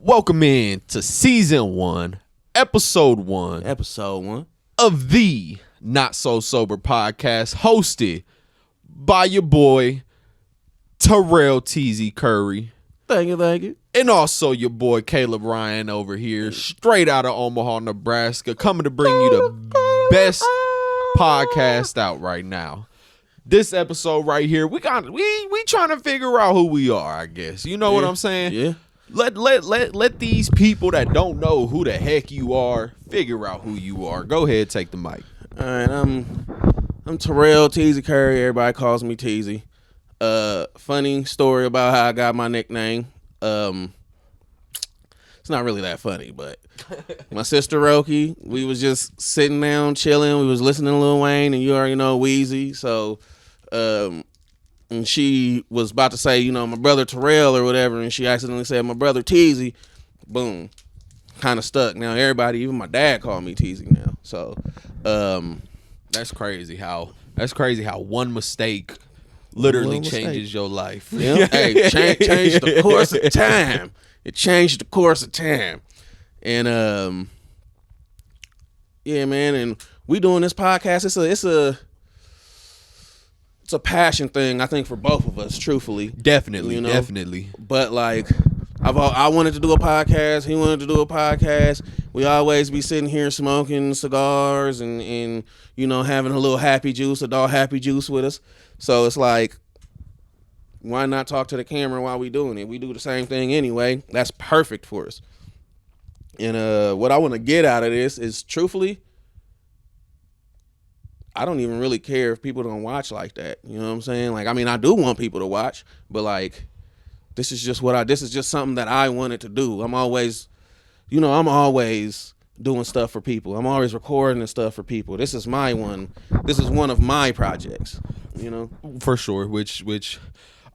Welcome in to season 1, episode 1 of the NotSoSober Podcast, hosted by your boy Terrell Teasy Curry. Thank you. And also your boy Caleb Ryan over here, straight out of Omaha, Nebraska, coming to bring you the best podcast out right now. This episode right here, we trying to figure out who we are, I guess. You know what I'm saying? Yeah. Let these people that don't know who the heck you are figure out who you are. Go ahead, take the mic. All right, I'm Terrell Teasy Curry. Everybody calls me Teasy. Funny story about how I got my nickname. It's not really that funny, but my sister Roki, we was just sitting down chilling. We was listening to Lil Wayne, and you already know Weezy. So, and she was about to say, my brother Terrell or whatever, and she accidentally said my brother Teasy. Boom, kind of stuck. Now everybody, even my dad, called me Teasy now. So, that's crazy how one mistake literally changes your life. Yeah. Hey, changed the course of time. It changed the course of time. And yeah, man, and we doing this podcast. It's a passion thing, I think, for both of us, truthfully. Definitely. But like, I wanted to do a podcast. He wanted to do a podcast. We always be sitting here smoking cigars and having a little happy juice, adult happy juice with us. So it's like, why not talk to the camera while we doing it? We do the same thing anyway. That's perfect for us. And what I want to get out of this is, truthfully, I don't even really care if people don't watch like that. You know what I'm saying? Like, I mean, I do want people to watch, but like, this is just something that I wanted to do. I'm always doing stuff for people. I'm always recording and stuff for people. This is one of my projects, For sure, which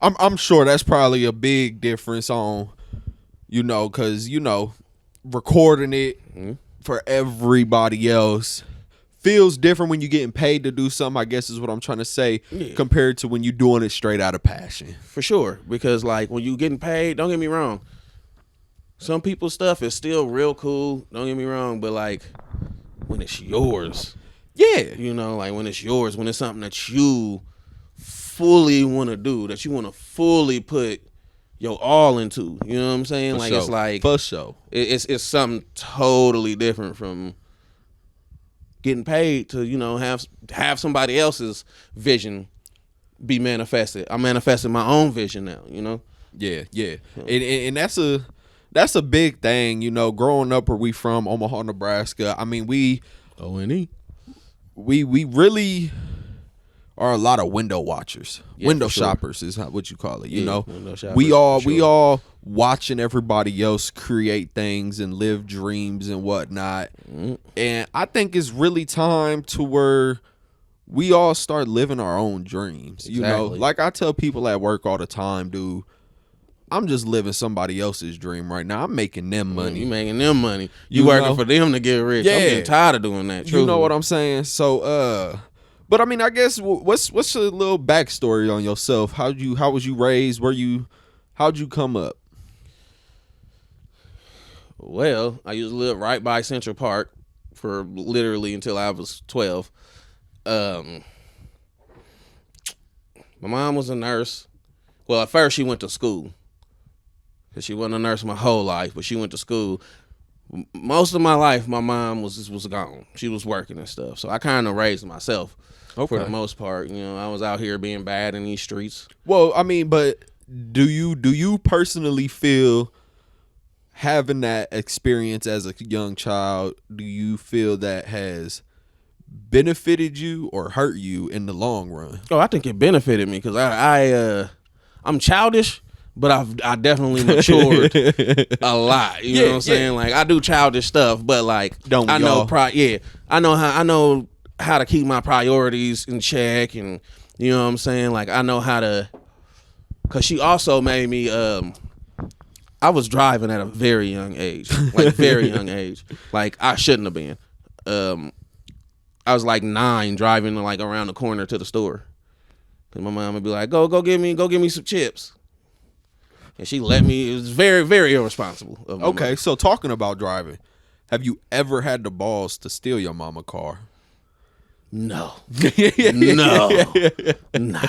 I'm sure that's probably a big difference on, because, recording it for everybody else feels different when you're getting paid to do something, I guess is what I'm trying to say, compared to when you're doing it straight out of passion. For sure, because like when you getting paid, don't get me wrong, some people's stuff is still real cool, don't get me wrong, but like when it's yours, like when it's yours, when it's something that you fully want to do, that you want to fully put your all into, you know what I'm saying? For like sure. It's like, for sure, it's something totally different from getting paid to have somebody else's vision be manifested. I'm manifesting my own vision now. Yeah. And that's a big thing. Growing up where we from, Omaha, Nebraska. I mean, we O-N-E. We really are a lot of window watchers. Window shoppers is what you call it. Window shoppers, we all watching everybody else create things and live dreams and whatnot. And I think it's really time to where we all start living our own dreams. Exactly. Like I tell people at work all the time, dude, I'm just living somebody else's dream right now. I'm making them money. You making them money. You working for them to get rich. Yeah. I'm getting tired of doing that. Truly. You know what I'm saying? So, but I mean, I guess what's a little backstory on yourself? How was you raised? How'd you come up? Well, I used to live right by Central Park for literally until I was 12. My mom was a nurse. Well, at first she went to school, because she wasn't a nurse my whole life, but she went to school. Most of my life, my mom was gone. She was working and stuff. So I kind of raised myself for the most part. I was out here being bad in these streets. Well, I mean, but do you personally feel, having that experience as a young child, do you feel that has benefited you or hurt you in the long run? Oh, I think it benefited me, because I'm childish, but I definitely matured a lot. You know what I'm saying? Like, I do childish stuff, but like, I know how to keep my priorities in check, and you know what I'm saying? Like, I know how to, because she also made me, I was driving at a very young age, like I shouldn't have been. I was like 9, driving like around the corner to the store, because my mom would be like, go get me some chips. and she let me. It was very, very irresponsible of my Okay, mother. so talking about driving, have you ever had the balls to steal your mama car? No. No. Nah.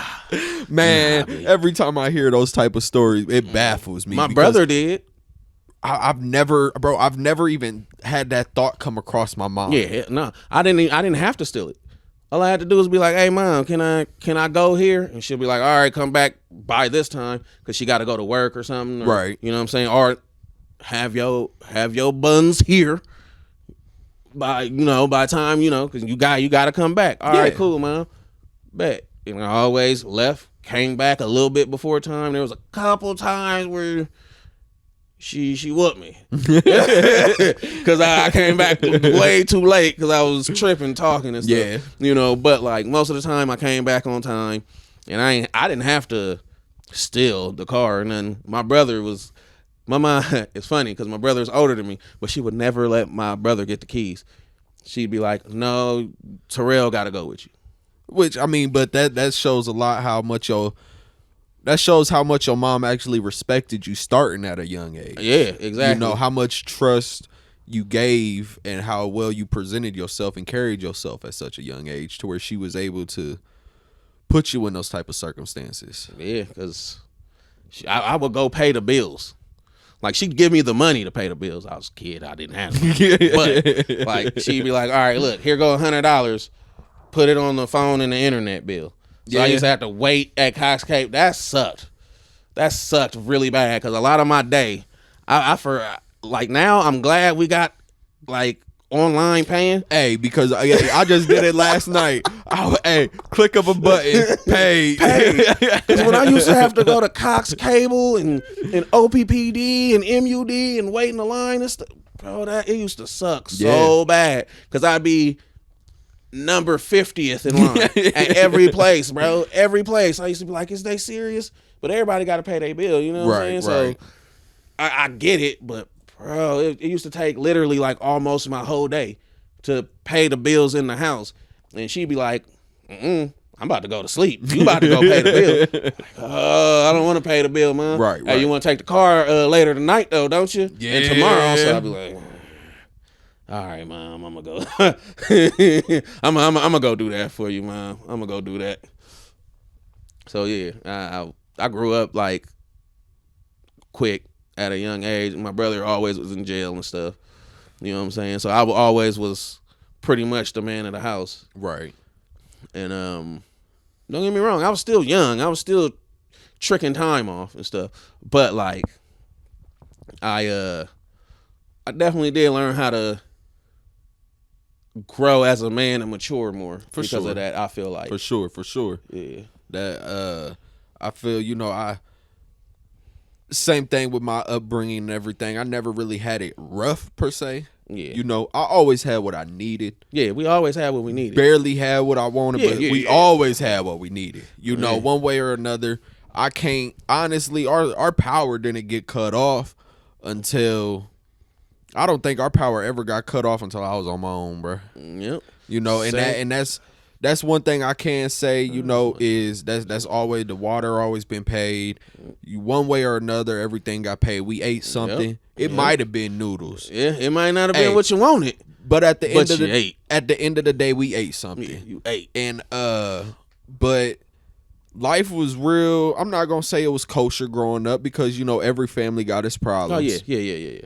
Man, every time I hear those type of stories, it baffles me. My brother did. I've never even had that thought come across my mind. Yeah, no. I didn't have to steal it. All I had to do was be like, "Hey, mom, can I go here?" And she'll be like, "All right, come back by this time," because she got to go to work or something. Or, Right. You know what I'm saying? Or have your buns here by time, because you got to come back. All right, cool, mom. Bet. And I always left, came back a little bit before time. There was a couple times where she whooped me because I came back way too late because I was tripping, talking and stuff. Yeah. But like most of the time I came back on time, and I didn't have to steal the car. And then my brother was, my mom. It's funny because my brother's older than me, but she would never let my brother get the keys. She'd be like, "No, Terrell got to go with you." Which, I mean, but that shows a lot how much your mom actually respected you starting at a young age. Yeah, exactly. You know, how much trust you gave and how well you presented yourself and carried yourself at such a young age to where she was able to put you in those type of circumstances. Yeah, because I would go pay the bills. Like, she'd give me the money to pay the bills. I was a kid. I didn't have it. But, like, she'd be like, "All right, look, here go $100. Put it on the phone and the internet bill." So I used to have to wait at Cox Cape. That sucked. That sucked really bad because a lot of my day, like now I'm glad we got like online paying. Hey, because I just did it last night. Click of a button, pay. Because when I used to have to go to Cox Cable and OPPD and MUD and wait in the line and stuff, bro, it used to suck so bad because I'd be number 50th in line at every place, bro. Every place. I used to be like, "Is they serious?" But everybody got to pay their bill, you know what I'm saying? Right. So I get it, but bro, it used to take literally like almost my whole day to pay the bills in the house. And she'd be like, "I'm about to go to sleep. You about to go pay the bill." Like, I don't want to pay the bill, man. Right. Hey, you want to take the car later tonight though, don't you? Yeah. And tomorrow, so I'd be like, "All right, mom, I'm gonna go. I'm gonna go do that for you, mom. I'm gonna go do that." So yeah, I grew up like quick at a young age. My brother always was in jail and stuff. You know what I'm saying? So I always was pretty much the man of the house. Right. And don't get me wrong, I was still young. I was still tricking time off and stuff. But like, I definitely did learn how to grow as a man and mature more because of that. I feel like For sure. Yeah. That I feel, same thing with my upbringing and everything. I never really had it rough per se. Yeah. I always had what I needed. Yeah, we always had what we needed. Barely had what I wanted, but we always had what we needed. Yeah. One way or another. I can't honestly. Our power didn't get cut off until. I don't think our power ever got cut off until I was on my own, bro. Yep. And that's one thing I can say, is that's always, the water always been paid. One way or another, everything got paid. We ate something. Yep. It might have been noodles. Yeah, it might not have been what you wanted. But at the end of the day, we ate something. Yeah, you ate. And but life was real. I'm not gonna say it was kosher growing up because every family got its problems. Oh yeah.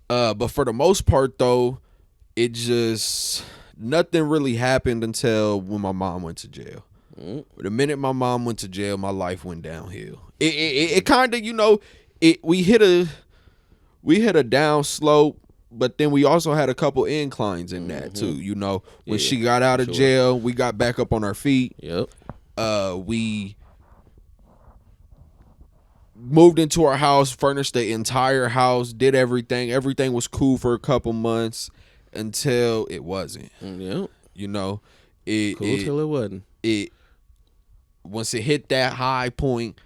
But for the most part, though, it just nothing really happened until when my mom went to jail. The minute my mom went to jail, my life went downhill. It kind of, we hit a down slope, but then we also had a couple inclines in that too. When she got out of jail, we got back up on our feet. Yep. We moved into our house, furnished the entire house, did everything. Everything was cool for a couple months until it wasn't. Yep. Cool till it wasn't. Once it hit that high point,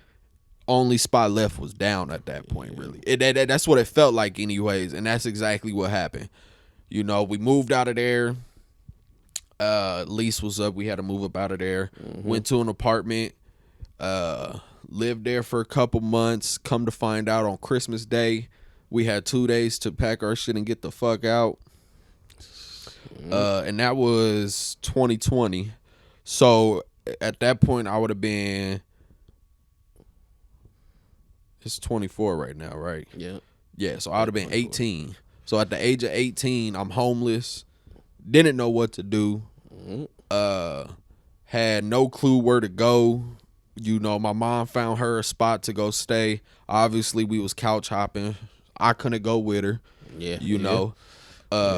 only spot left was down at that point, really. That's what it felt like anyways, and that's exactly what happened. We moved out of there. Lease was up. We had to move up out of there. Went to an apartment. lived there for a couple months. Come to find out, on Christmas Day, we had 2 days to pack our shit and get the fuck out. And that was 2020. So at that point, I would have been. It's 24 right now, right? Yeah. Yeah, so I would have been 18. So at the age of 18, I'm homeless. Didn't know what to do. Had no clue where to go. You know, my mom found her a spot to go stay. Obviously, we was couch hopping. I couldn't go with her. Yeah. You know.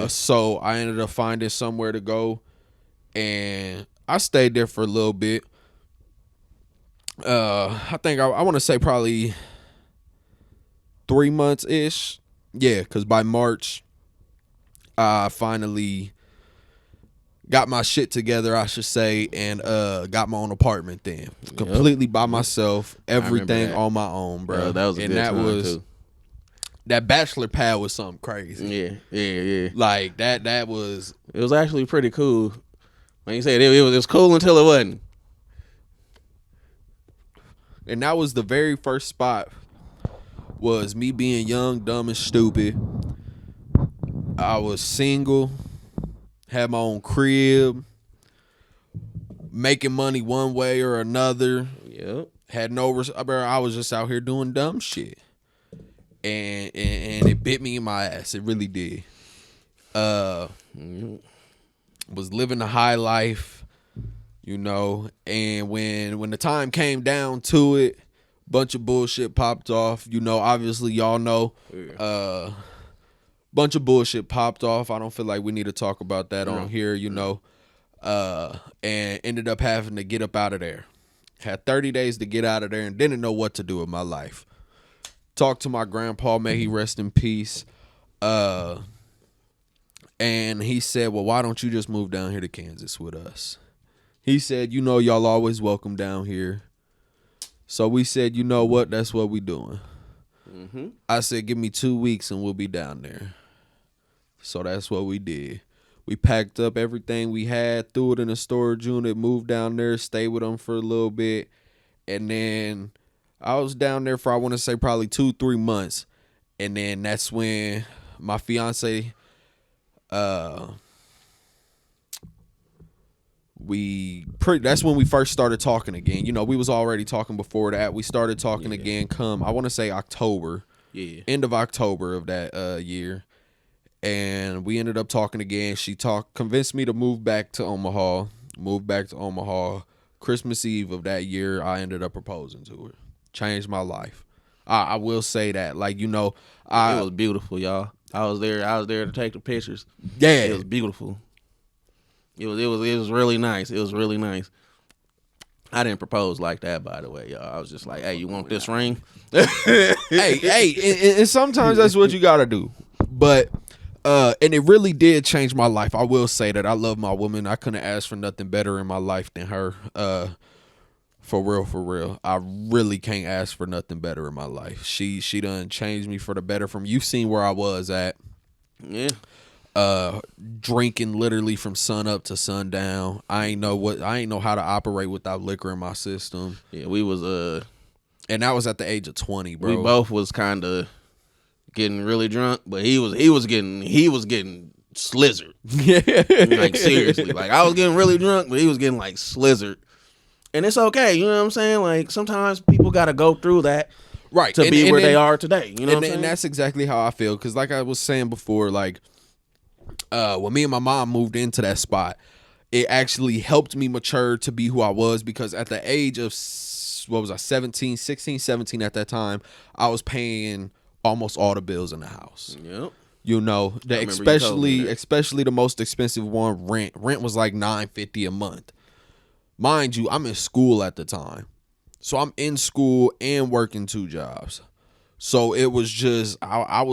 So I ended up finding somewhere to go. And I stayed there for a little bit. I think I want to say probably 3 months ish. Yeah, because by March, I finally got my shit together, I should say, and got my own apartment then. Completely by myself, everything on my own, bro. That was a good time, too. That bachelor pad was something crazy. Yeah. Like that was. It was actually pretty cool. Like you said, it was cool until it wasn't. And that was the very first spot. Was me being young, dumb, and stupid. I was single, had my own crib, making money one way or another. Yep. Had no. I was just out here doing dumb shit, and it bit me in my ass. It really did. Was living the high life, you know. And when the time came down to it, bunch of bullshit popped off. You know, obviously y'all know. Bunch of bullshit popped off. I don't feel like we need to talk about that on here, you know. And ended up having to get up out of there. Had 30 days to get out of there and didn't know what to do with my life. Talked to my grandpa, may he rest in peace. And he said, well, why don't you just move down here to Kansas with us? He said, you know, y'all always welcome down here. So we said, you know what? That's what we doing. I said, give me 2 weeks and we'll be down there. So that's what we did. We packed up everything we had, threw it in a storage unit, moved down there, stayed with them for a little bit. And then I was down there for, I want to say, probably 2-3 months. And then that's when my fiance, that's when we first started talking again. You know, we was already talking before that. We started talking again I want to say October. Yeah. End of October of that year. And we ended up talking again. She convinced me to move back to Omaha. Christmas Eve of that year, I ended up proposing to her. Changed my life. I will say that. Like, you know, it was beautiful, y'all. I was there to take the pictures. Yeah. It was beautiful. It was really nice. It was really nice. I didn't propose like that, by the way, y'all. I was just like, hey, you want this ring? hey, and sometimes that's what you gotta do. But and it really did change my life. I will say that I love my woman. I couldn't ask for nothing better in my life than her. For real. I really can't ask for nothing better in my life. She done changed me for the better. From you've seen where I was at. Yeah. Drinking literally from sun up to sundown. I ain't know how to operate without liquor in my system. Yeah, we was and that was at the age of 20, bro. We both was kind of getting really drunk, but he was getting slizzard. Yeah. Like seriously. Like I was getting really drunk, but he was getting like slizzard. And it's okay, you know what I'm saying? Like sometimes people got to go through that, right, to be where they are today. You know what I'm saying? And that's exactly how I feel. Because like I was saying before, like when me and my mom moved into that spot, it actually helped me mature to be who I was. Because at the age of 16, 17 at that time, I was paying almost all the bills in the house. Yep. You know, especially the most expensive one, rent. Rent was like $950 a month. Mind you, I'm in school at the time. So I'm in school and working 2 jobs. So it was just, I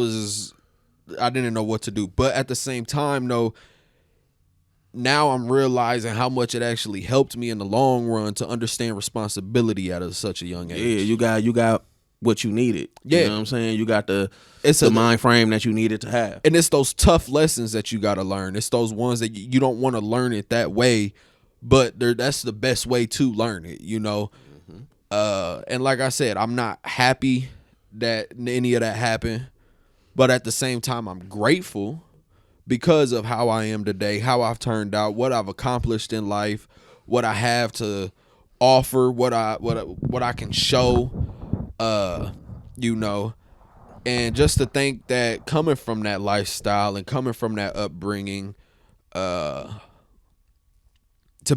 didn't know what to do. But at the same time, though, now I'm realizing how much it actually helped me in the long run to understand responsibility at such a young age. Yeah, you got what you needed. Yeah. You know what I'm saying? You got the mind frame that you needed to have. And it's those tough lessons that you got to learn. It's those ones that you don't want to learn it that way, but that's the best way to learn it, you know? And like I said, I'm not happy that any of that happened, but at the same time, I'm grateful because of how I am today, how I've turned out, what I've accomplished in life, what I have to offer, what I can show, you know, and just to think that coming from that lifestyle and coming from that upbringing, to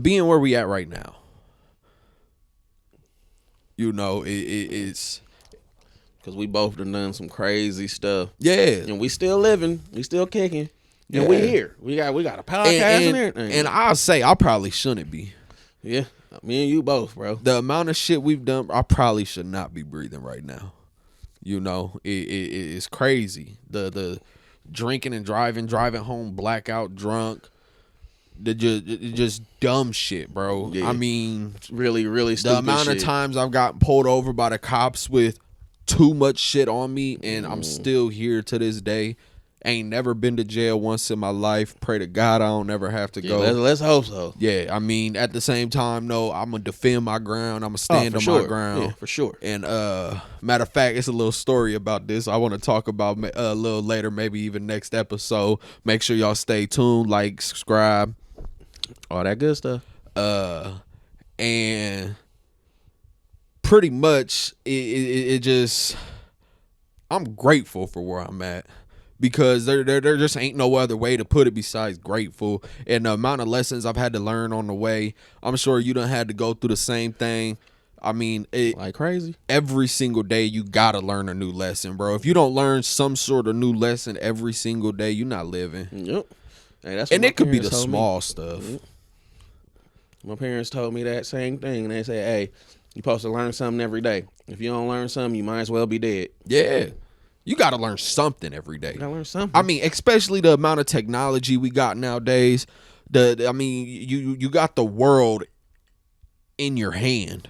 being where we at right now, you know, it's because we both done some crazy stuff. Yeah, and we still living, we still kicking, and we here. We got a podcast and everything. And I'll say I probably shouldn't be. Yeah, me and you both, bro. The amount of shit we've done, I probably should not be breathing right now. You know, it's crazy. The drinking and driving home blackout drunk. The just dumb shit, bro. Yeah. I mean, really, really stupid the amount shit. of times I've gotten pulled over by the cops with too much shit on me, and I'm still here to this day. Ain't never been to jail once in my life. Pray to God I don't ever have to go. Let's hope so. Yeah, I mean, at the same time, no, I'm gonna defend my ground. I'm gonna stand on my ground. Yeah, for sure. And matter of fact, it's a little story about this I want to talk about a little later, maybe even next episode. Make sure y'all stay tuned, like, subscribe, all that good stuff. And pretty much it just, I'm grateful for where I'm at. Because there just ain't no other way to put it besides grateful. And the amount of lessons I've had to learn on the way, I'm sure you done had to go through the same thing. I mean, like crazy. Every single day you gotta learn a new lesson, bro. If you don't learn some sort of new lesson every single day, you're not living. Yep. Hey, that's and it could be the small stuff. Yep. My parents told me that same thing. And they said, hey, you're supposed to learn something every day. If you don't learn something, you might as well be dead. Yeah. You got to learn something every day. You got to learn something. I mean, especially the amount of technology we got nowadays. I mean, you got the world in your hand.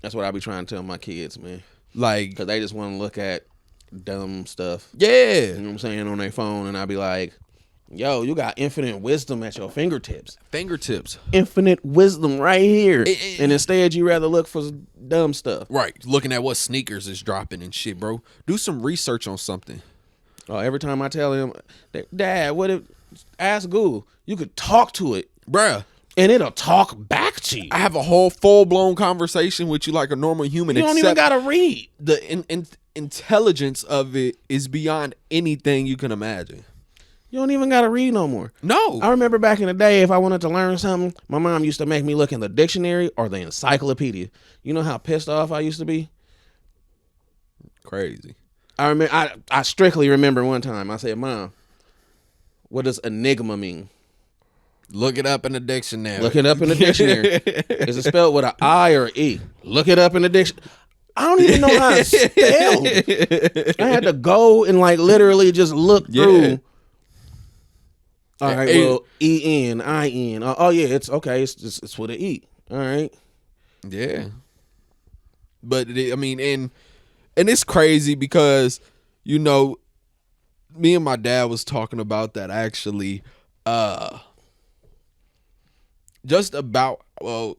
That's what I be trying to tell my kids, man. Like, because they just want to look at dumb stuff. Yeah. You know what I'm saying? On their phone. And I be like, yo, you got infinite wisdom at your fingertips. Infinite wisdom right here. And instead, you rather look for dumb stuff. Right. Looking at what sneakers is dropping and shit, bro. Do some research on something. Oh, every time I tell him, Dad, what if, ask Google. You could talk to it. Bruh. And it'll talk back to you. I have a whole full-blown conversation with you like a normal human. You don't even got to read. The intelligence of it is beyond anything you can imagine. You don't even got to read no more. No. I remember back in the day, if I wanted to learn something, my mom used to make me look in the dictionary or the encyclopedia. You know how pissed off I used to be? Crazy. I strictly remember one time I said, Mom, what does enigma mean? Look it up in the dictionary. Is it spelled with an I or E? Look it up in the dictionary. I don't even know how to spell. I had to go and like literally just look through. All right, well, E-N-I-N. Oh, yeah, it's okay. It's with an E. All right. Yeah. But, I mean, and it's crazy because, you know, me and my dad was talking about that actually. Just about, well,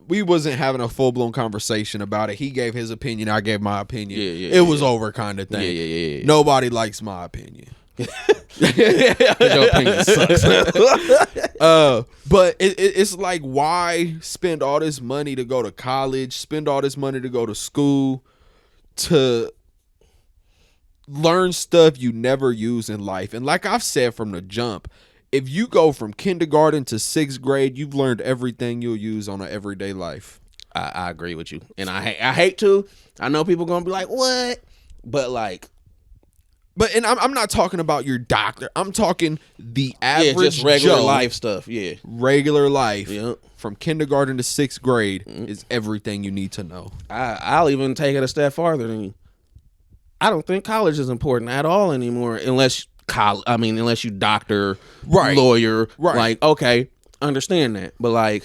we wasn't having a full-blown conversation about it. He gave his opinion. I gave my opinion. It was over kind of thing. Yeah. Nobody likes my opinion. Your opinion sucks. But it's like, why spend all this money to go to college, spend all this money to go to school, to learn stuff you never use in life? And like I've said from the jump, if you go from kindergarten to 6th grade, you've learned everything you'll use on an everyday life. I agree with you. And I hate to. I know people going to be like, what? But like. And I'm not talking about your doctor. I'm talking the average just regular Joe, life stuff. Yeah. Regular life. Yep. From kindergarten to 6th grade is everything you need to know. I'll even take it a step farther than you. I don't think college is important at all anymore unless you doctor, lawyer. Right. Like, okay, understand that. But like,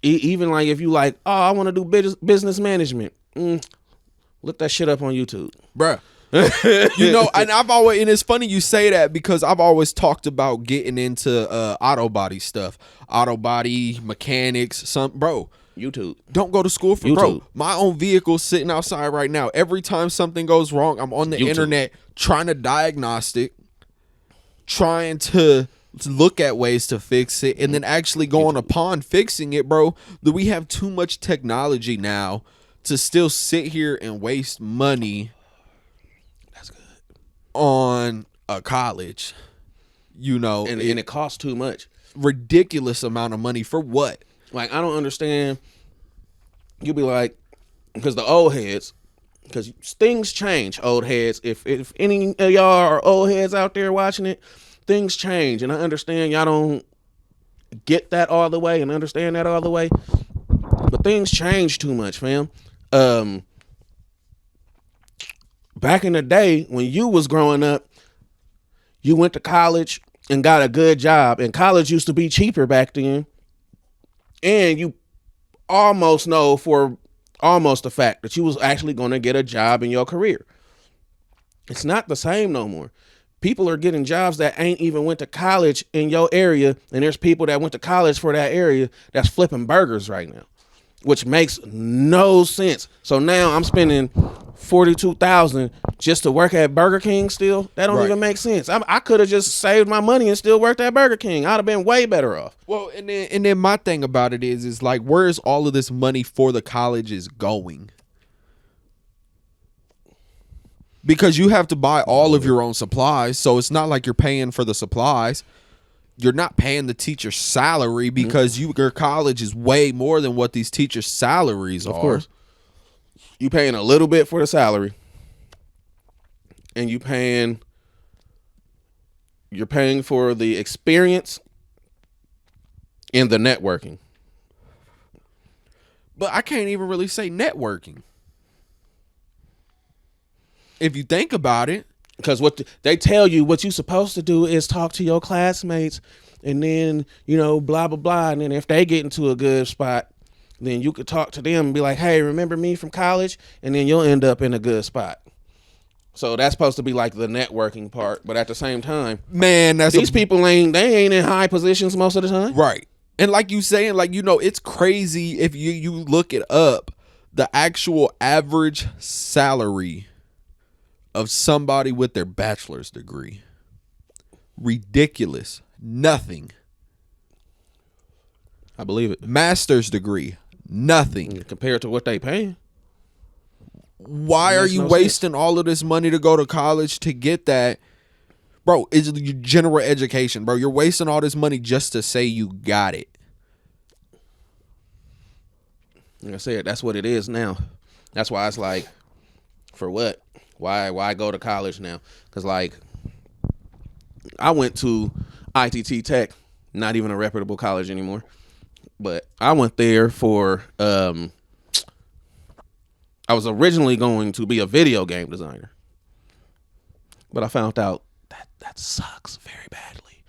even like if you like, oh, I want to do business management. Look that shit up on YouTube. Bruh, You know, and and it's funny you say that because I've always talked about getting into auto body stuff, auto body mechanics. Bro, YouTube. Don't go to school for YouTube. Bro, my own vehicle sitting outside right now. Every time something goes wrong, I'm on the internet trying to diagnostic, trying to look at ways to fix it, and then actually going upon fixing it, bro. Do we have too much technology now to still sit here and waste money on a college? You know, and it costs too much. Ridiculous amount of money for what? Like, I don't understand. You'll be like, because the old heads, because things change, old heads. If any of y'all are old heads out there watching it, things change. And I understand y'all don't get that all the way and understand that all the way. But things change too much, fam. Back in the day when you was growing up, you went to college and got a good job. And college used to be cheaper back then. And you almost know for almost a fact that you was actually going to get a job in your career. It's not the same no more. People are getting jobs that ain't even went to college in your area. And there's people that went to college for that area that's flipping burgers right now, which makes no sense. So now I'm spending $42,000 just to work at Burger King still. That don't even make sense. I could have just saved my money and still worked at Burger King. I'd have been way better off. Well, and then my thing about it is like, where is all of this money for the colleges going? Because you have to buy all of your own supplies, so it's not like you're paying for the supplies. You're not paying the teacher's salary because your college is way more than what these teachers' salaries are. Of course. You paying a little bit for the salary. And you're paying for the experience and the networking. But I can't even really say networking. If you think about it. Because they tell you what you're supposed to do is talk to your classmates and then, blah, blah, blah. And then if they get into a good spot, then you could talk to them and be like, hey, remember me from college? And then you'll end up in a good spot. So that's supposed to be like the networking part. But at the same time, man, these people ain't in high positions most of the time. Right. And like you saying, it's crazy if you look it up, the actual average salary of somebody with their bachelor's degree. Ridiculous. Nothing. I believe it. Master's degree. Nothing. Compared to what they paying. Why are you wasting all of this money to go to college to get that? Bro, it's general education, bro. You're wasting all this money just to say you got it. Like I said, that's what it is now. That's why it's like, for what? Why go to college now? Because, I went to ITT Tech, not even a reputable college anymore. But I went there for, I was originally going to be a video game designer. But I found out that sucks very badly.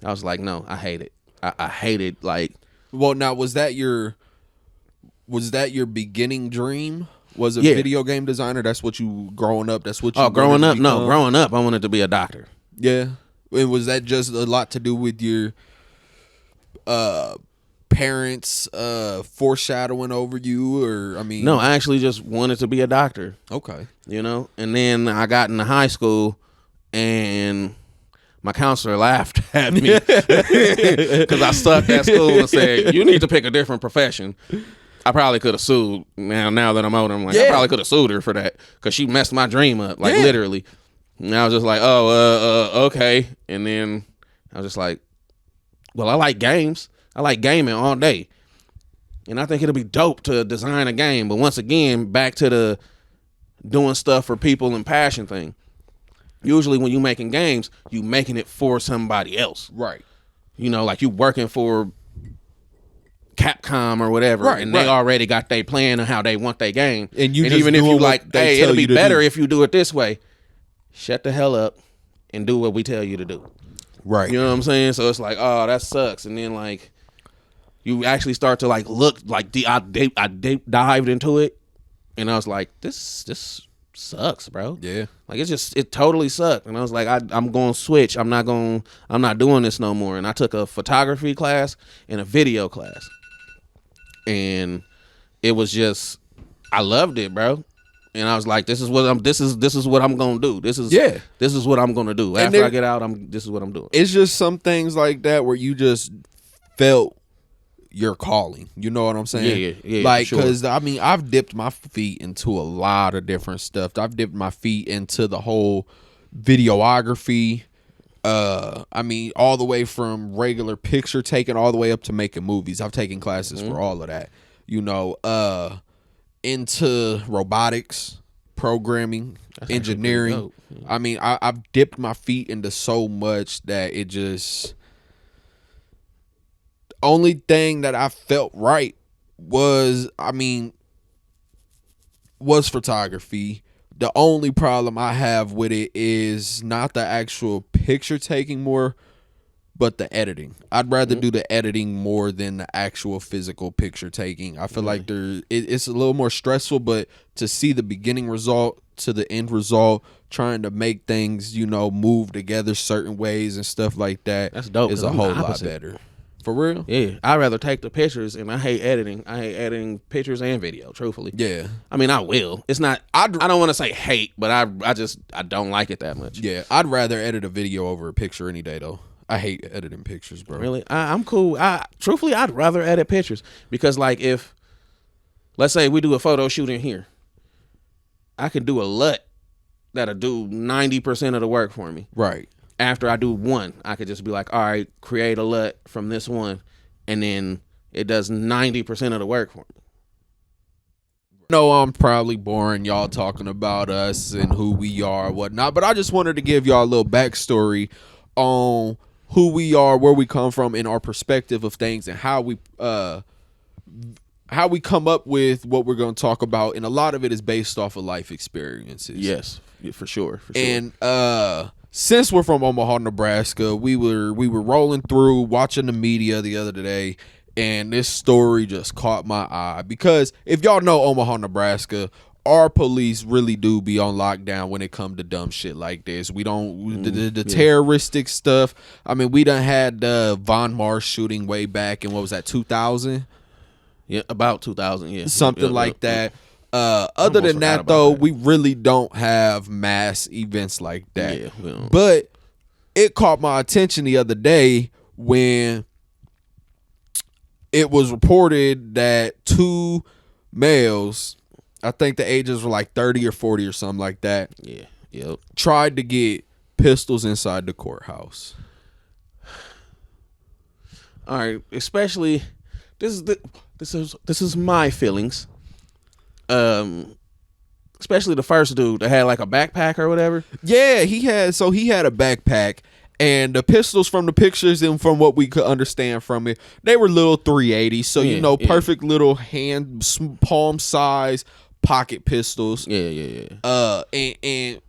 I was like, no, I hate it. I hate it. Well, now, was that your beginning dream? Was a video game designer? That's what you growing up. That's what you. Growing up, no. Growing up, I wanted to be a doctor. Yeah, and was that just a lot to do with your parents foreshadowing over you, or No, I actually just wanted to be a doctor. Okay, and then I got into high school, and my counselor laughed at me because I sucked at school and said, "You need to pick a different profession." I probably could have sued. Now that I'm older, I'm like, I probably could have sued her for that because she messed my dream up, literally. And I was just like, okay. And then I was just like, well, I like games. I like gaming all day. And I think it'll be dope to design a game. But once again, back to the doing stuff for people and passion thing. Usually when you making games, you making it for somebody else. Right. Like you working for Capcom or whatever, and they already got their plan on how they want their game. And even if you like, hey, it'll be better if you do it this way. Shut the hell up and do what we tell you to do. Right. You know what I'm saying? So it's like, oh, that sucks. And then you actually start to look I dived into it, and I was like, this sucks, bro. Yeah. Like it totally sucked. And I was like, I'm going to switch. I'm not doing this no more. And I took a photography class and a video class. And it was just, I loved it, bro. And I was like, this is what I'm gonna do. This is what I'm gonna do. After I get out, this is what I'm doing. It's just some things like that where you just felt your calling. You know what I'm saying? Yeah. Like, sure. because I mean, I've dipped my feet into a lot of different stuff. I've dipped my feet into the whole videography. I mean, all the way from regular picture taking all the way up to making movies. I've taken classes for all of that. You know, into robotics, programming, engineering. I mean, I've dipped my feet into so much that it just, only thing that I felt right was photography. The only problem I have with it is not the actual picture taking more, but the editing. I'd rather do the editing more than the actual physical picture taking. I feel like it's a little more stressful, but to see the beginning result to the end result, trying to make things, move together certain ways and stuff like that, that's dope, is a whole lot better. For real? Yeah. I'd rather take the pictures, and I hate editing. I hate editing pictures and video, truthfully. Yeah. I mean, I will. It's not, I don't want to say hate, but I don't like it that much. Yeah. I'd rather edit a video over a picture any day, though. I hate editing pictures, bro. Really? I'm cool. Truthfully, I'd rather edit pictures because, like, if, let's say we do a photo shoot in here, I can do a LUT that'll do 90% of the work for me. Right. After I do one, I could just be like, all right, create a LUT from this one, and then it does 90% of the work for me. No, I'm probably boring y'all talking about us and who we are and whatnot, but I just wanted to give y'all a little backstory on who we are, where we come from, and our perspective of things, and how we come up with what we're going to talk about. And a lot of it is based off of life experiences. Yes, for sure. And since we're from Omaha, Nebraska, we were rolling through watching the media the other day, and this story just caught my eye. Because if y'all know Omaha, Nebraska, our police really do be on lockdown when it come to dumb shit like this. We don't the terroristic stuff. I mean, we done had the Von Mars shooting way back in, what was that, 2000? Yeah, about 2000. Yeah, something like that. Other than that, though, we really don't have mass events like that. Yeah, we don't. But it caught my attention the other day when it was reported that two males, I think the ages were like 30 or 40 or something like that. Yeah. Yep. Tried to get pistols inside the courthouse. All right. Especially, this is my feelings. Especially the first dude that had like a backpack or whatever. Yeah, he had a backpack, and the pistols from the pictures and from what we could understand from it, they were little 380s. So perfect little hand palm size pocket pistols. Yeah. And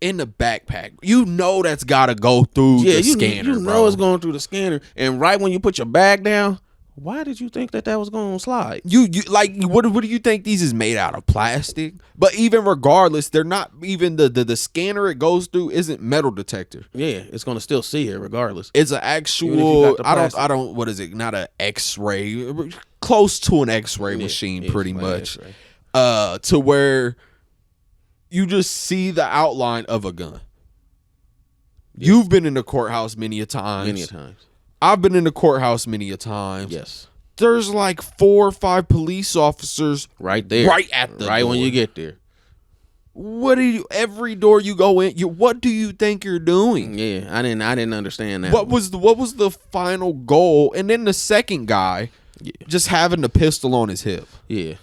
in the backpack, that's got to go through the scanner. It's going through the scanner, and right when you put your bag down, why did you think that was going to slide? You like, what do you think these is made out of? Plastic? But even regardless, they're not, even the scanner it goes through isn't metal detector. Yeah, it's going to still see it regardless. It's an actual, I don't, what is it? Not an X-ray, close to an X-ray machine, pretty much. To where you just see the outline of a gun. Yes. You've been in the courthouse many a times. I've been in the courthouse many a times. Yes. There's like 4 or 5 police officers right there. Right at the door. When you get there. Every door you go in, what do you think you're doing? Yeah, I didn't understand that. What was the final goal? And then the second guy just having the pistol on his hip. Yeah.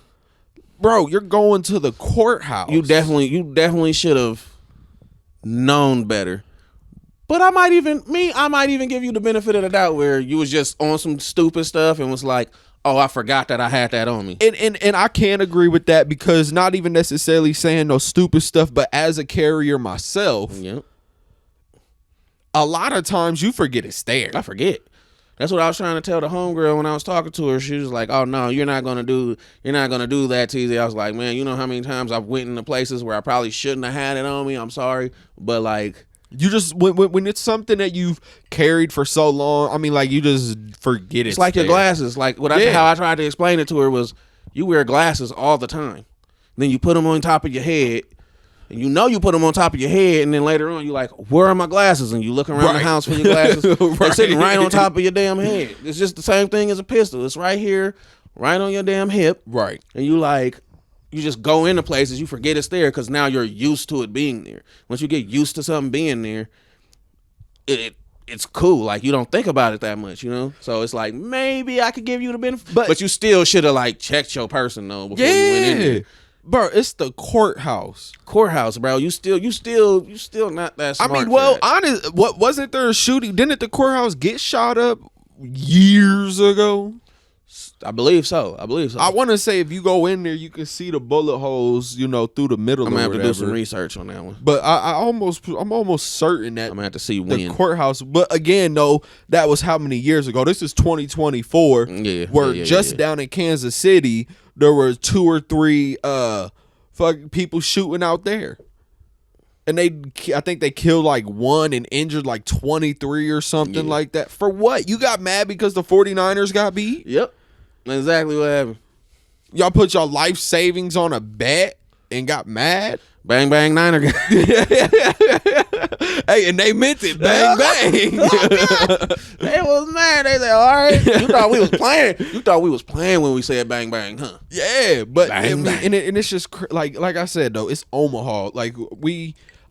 Bro, you're going to the courthouse. You definitely should have known better. But I might even give you the benefit of the doubt where you was just on some stupid stuff and was like, oh, I forgot that I had that on me. And I can't agree with that, because not even necessarily saying no stupid stuff, but as a carrier myself, yep, a lot of times you forget it's there. I forget. That's what I was trying to tell the homegirl when I was talking to her. She was like, "Oh no, you're not gonna do that, TZ." I was like, "Man, you know how many times I've went into places where I probably shouldn't have had it on me. I'm sorry, but like, you just when it's something that you've carried for so long, I mean, like you just forget it. It's like your glasses. Like how I tried to explain it to her was, you wear glasses all the time, then you put them on top of your head." And you put them on top of your head, and then later on, you're like, where are my glasses? And you look around the house for your glasses. They're sitting right on top of your damn head. It's just the same thing as a pistol. It's right here, right on your damn hip. Right. And you just go into places, you forget it's there because now you're used to it being there. Once you get used to something being there, it's cool. Like, you don't think about it that much, you know? So it's like, maybe I could give you the benefit. But you still should have, like, checked your person, though, before you went in there. Bro, it's the courthouse, bro. You still not that smart. I mean, well, honest, what wasn't there a shooting? Didn't the courthouse get shot up years ago? I believe so. I want to say if you go in there, you can see the bullet holes, you know, through the middle. I'm gonna have to do some research on that one. But I'm almost certain that I'm gonna have to see when the courthouse. But again, though, that was how many years ago? This is 2024. Yeah, down in Kansas City, there were 2 or 3 fucking people shooting out there. And I think they killed like 1 and injured like 23 or something like that. For what? You got mad because the 49ers got beat? Yep. Exactly what happened. Y'all put your life savings on a bet and got mad? Bang, bang, Niner. Hey, and they meant it. Bang, bang. They was mad. They said, all right. You thought we was playing. You thought we was playing when we said bang, bang, huh? Yeah, but bang, bang. And it's just like I said, though, it's Omaha. Like,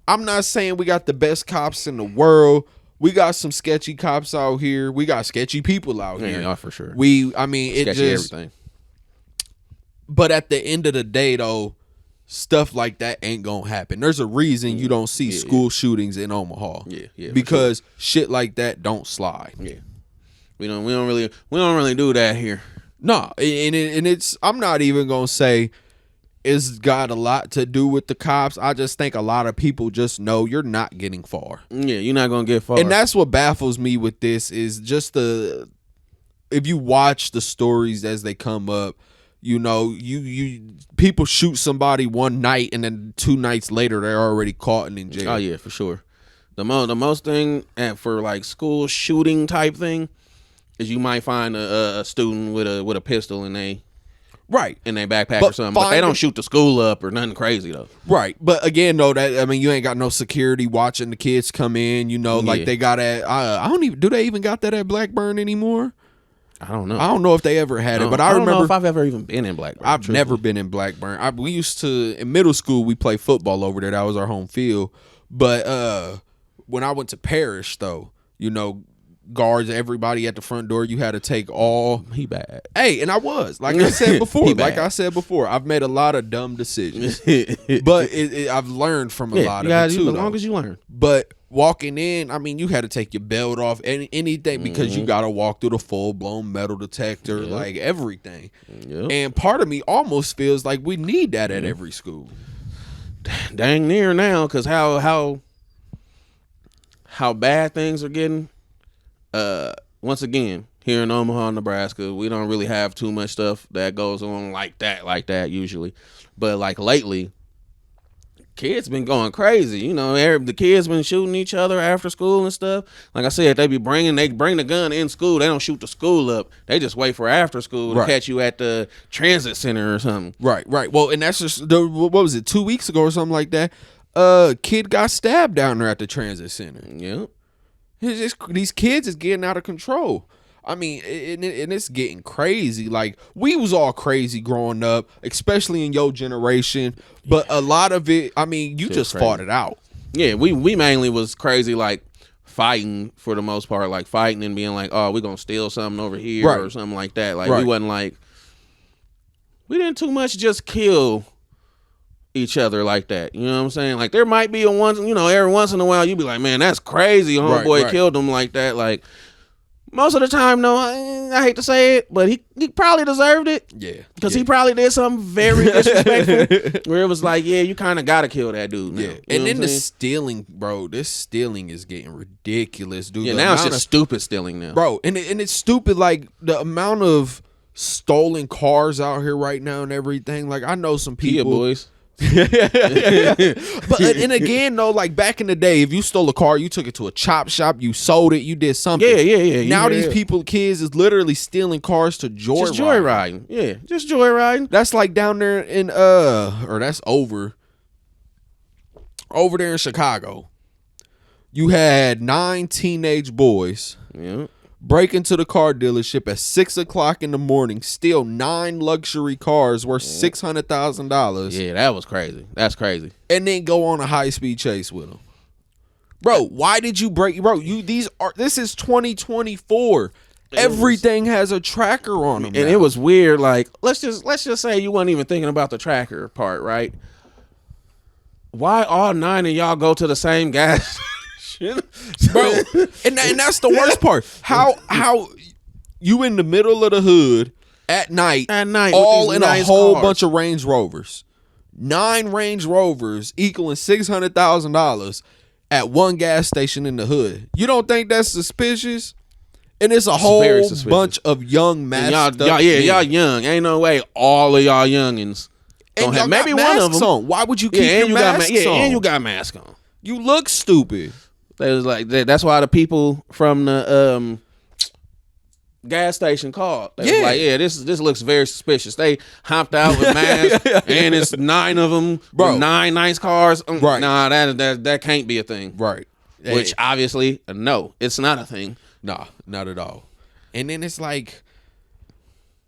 I'm not saying we got the best cops in the world. We got some sketchy cops out here. We got sketchy people out here. Yeah, for sure. It sketchy just everything. But at the end of the day, though, stuff like that ain't gonna happen. There's a reason you don't see school shootings in Omaha. Yeah. Because shit like that don't slide. Yeah. We don't really do that here. No, and it's I'm not even gonna say it's got a lot to do with the cops. I just think a lot of people just know you're not getting far. Yeah, you're not gonna get far. And that's what baffles me with this is just if you watch the stories as they come up, you know, you people shoot somebody one night and then 2 nights later they're already caught and in jail. Oh yeah, for sure. The most thing for like school shooting type thing is you might find a student with a pistol in their backpack or something, but they don't shoot the school up or nothing crazy though. Right, but again though, you ain't got no security watching the kids come in. You know, like they got at do they even got that at Blackburn anymore? I don't know. I don't know if they ever had it, but I don't remember know if I've ever even been in Blackburn. I've never been in Blackburn. We used to in middle school we played football over there. That was our home field. But when I went to Parish though, you know, guards everybody at the front door. You had to take all. He bad. Hey, and I was like I said before. I've made a lot of dumb decisions, but I've learned from a lot of it too. As long as you learn. But walking in, I mean, you had to take your belt off, anything because you got to walk through the full blown metal detector, like everything. Yep. And part of me almost feels like we need that at every school. Dang near now, because how bad things are getting. Once again, here in Omaha, Nebraska, we don't really have too much stuff that goes on like that usually. But like lately, kids been going crazy. You know, the kids been shooting each other after school and stuff. Like I said, they bring the gun in school. They don't shoot the school up. They just wait for after school to catch you at the transit center or something. Right. Well, and that's just what was it, 2 weeks ago or something like that? Kid got stabbed down there at the transit center. Yep. These kids is getting out of control. I mean, and it's getting crazy. Like, we was all crazy growing up, especially in your generation. But a lot of it, I mean, you just fought it out. Yeah, we mainly was crazy, like, fighting for the most part. Like, fighting and being like, oh, we're going to steal something over here or something like that. Like, we wasn't like, we didn't too much just kill each other like that. You know what I'm saying? Like, there might be every once in a while you be like, man, that's crazy. Homeboy killed him like that. Like, most of the time, no, I hate to say it, but he probably deserved it. Yeah. Because he probably did something very disrespectful where it was like, yeah, you kind of got to kill that dude now. Yeah. And then the stealing, bro, this stealing is getting ridiculous, dude. Yeah, now it's just stupid stealing now. Bro, and it's stupid, like, the amount of stolen cars out here right now and everything. Like, I know some people. Yeah, boys. But and again though, like back in the day, if you stole a car, you took it to a chop shop, you sold it, you did something. Yeah. Now these kids is literally stealing cars to joyride. Just joyriding. Yeah, just joyriding. That's like down there in or that's over there in Chicago. You had 9 teenage boys. Yeah. Break into the car dealership at 6 o'clock in the morning, steal 9 luxury cars worth $600,000. Yeah, that was crazy. That's crazy. And then go on a high-speed chase with them. Bro, why did you break? Bro, this is 2024. Everything has a tracker on them. And it was weird. Like, let's just say you weren't even thinking about the tracker part, right? Why all 9 of y'all go to the same gas? Bro, and that's the worst part. How you in the middle of the hood at night all in a whole bunch of Range Rovers. 9 Range Rovers equaling $600,000 at one gas station in the hood. You don't think that's suspicious? And it's a whole bunch of young masked up men. Y'all young. Ain't no way all of y'all youngins don't have maybe one of them. On. Why would you keep your masks on? And you got mask on. You look stupid. They was like that's why the people from the gas station called. They was like, yeah, this looks very suspicious. They hopped out with masks, and it's 9 of them, bro. 9 nice cars. Right? Nah, that can't be a thing. Right? Which obviously, no, it's not a thing. Nah, not at all. And then it's like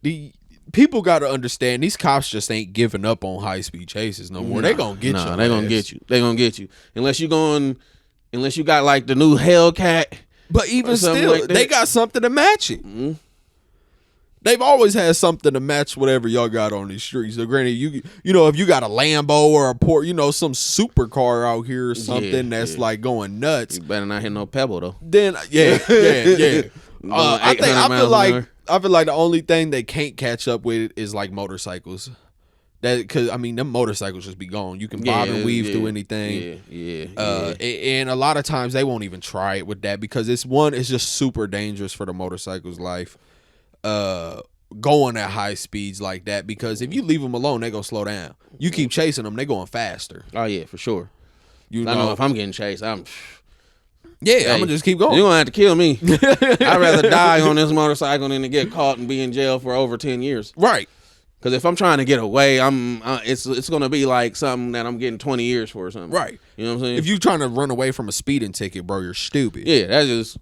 the people got to understand these cops just ain't giving up on high speed chases no more. They gonna get you. They gonna get you. They gonna get you unless you got like the new Hellcat. But even still, like they got something to match it. Mm-hmm. They've always had something to match whatever y'all got on these streets. So granted, you know, if you got a Lambo or a Porsche, some supercar out here or something that's like going nuts. You better not hit no Pebble though. Then yeah. I feel like the only thing they can't catch up with is like motorcycles. That because them motorcycles just be gone. You can bob and weave through anything. And a lot of times they won't even try it with that because it's just super dangerous for the motorcycle's life. Going at high speeds like that because if you leave them alone, they gonna slow down. You keep chasing them, they going faster. Oh yeah, for sure. I know if I'm getting chased, I'm gonna just keep going. You're gonna have to kill me. I'd rather die on this motorcycle than to get caught and be in jail for over 10 years. Right. Because if I'm trying to get away, it's gonna be like something that I'm getting 20 years for or something. Right. You know what I'm saying? If you trying to run away from a speeding ticket, bro, you're stupid. Yeah, that's just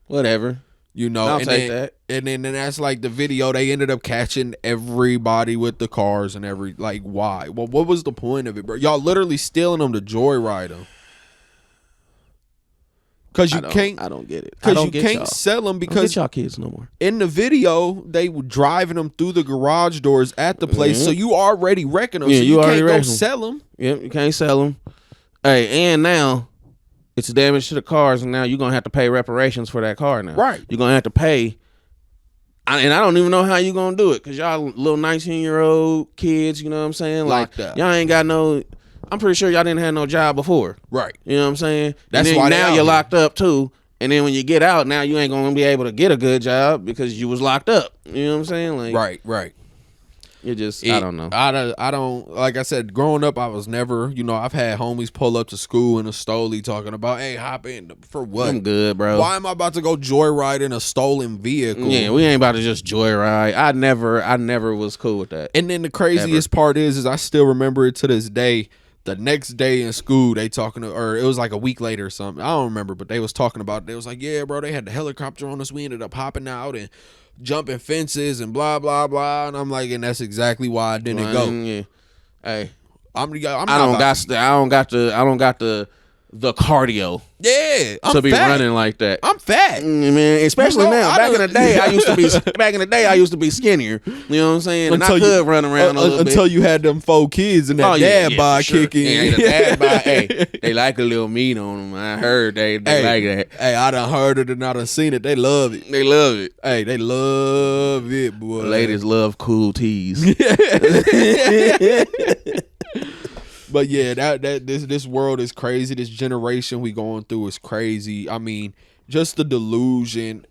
whatever. I'll take that. And then that's like the video. They ended up catching everybody with the cars and why? Well, what was the point of it, bro? Y'all literally stealing them to joyride them. Because you can't. I don't get it. Because you can't sell them because I don't get y'all kids no more. In the video, they were driving them through the garage doors at the place, so you already reckon them. Yeah, so you can't go sell them. Yep, you can't sell them. Hey, and now it's damage to the cars, and now you're gonna have to pay reparations for that car. Now, right? You're gonna have to pay. And I don't even know how you gonna do it because y'all little 19-year-old kids. You know what I'm saying? Like y'all ain't got no. I'm pretty sure y'all didn't have no job before. Right. You know what I'm saying? That's and then why now you're locked up too. And then when you get out, now you ain't gonna be able to get a good job because you was locked up. You know what I'm saying? Like Right. I don't know. I don't like I said, growing up I was never, I've had homies pull up to school in a Stoli talking about, hey, hop in for what? I'm good, bro. Why am I about to go joyride in a stolen vehicle? Yeah, we ain't about to just joyride. I never was cool with that. And then the craziest part is I still remember it to this day. The next day in school, they or it was like a week later or something. I don't remember, but they was talking about it. They was like, yeah, bro, they had the helicopter on us. We ended up hopping out and jumping fences and blah, blah, blah. And I'm like, and that's exactly why I didn't go. Yeah. Hey, I don't got the the cardio. Yeah, I'm to be fat. running like that. I'm fat, man. Especially now. Back in the day, I used to be skinnier. You know what I'm saying? And I could run around a little bit until you had them 4 kids and that dad bod kicking. Yeah, the dad bod. Hey, they like a little meat on them. I heard they like that. Hey, I done heard it and I done seen it. They love it. They love it. Hey, they love it, boy. Ladies love cool tees. But yeah, this world is crazy. This generation we going through is crazy. I mean, just the delusion.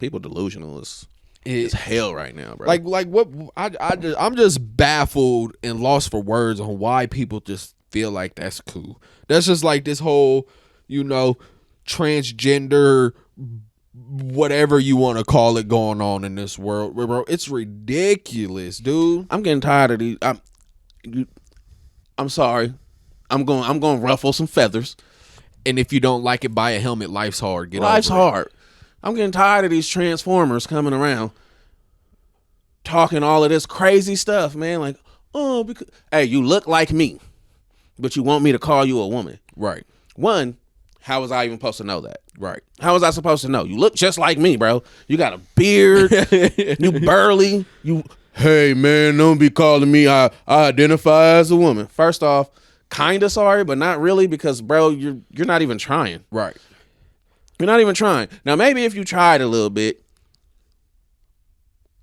People delusional is hell right now, bro. Like what I'm just baffled and lost for words on why people just feel like that's cool. That's just like this whole, transgender, whatever you want to call it, going on in this world, bro. It's ridiculous, dude. I'm getting tired of these. I'm sorry. I'm going to ruffle some feathers. And if you don't like it, buy a helmet. Life's hard. Life's hard. I'm getting tired of these Transformers coming around talking all of this crazy stuff, man. Like, because hey, you look like me, but you want me to call you a woman. Right. One, how was I even supposed to know that? Right. How was I supposed to know? You look just like me, bro. You got a beard. You burly. Hey, man, don't be calling me. I identify as a woman. First off, kind of sorry, but not really, because, bro, you're not even trying. Right. You're not even trying. Now, maybe if you tried a little bit,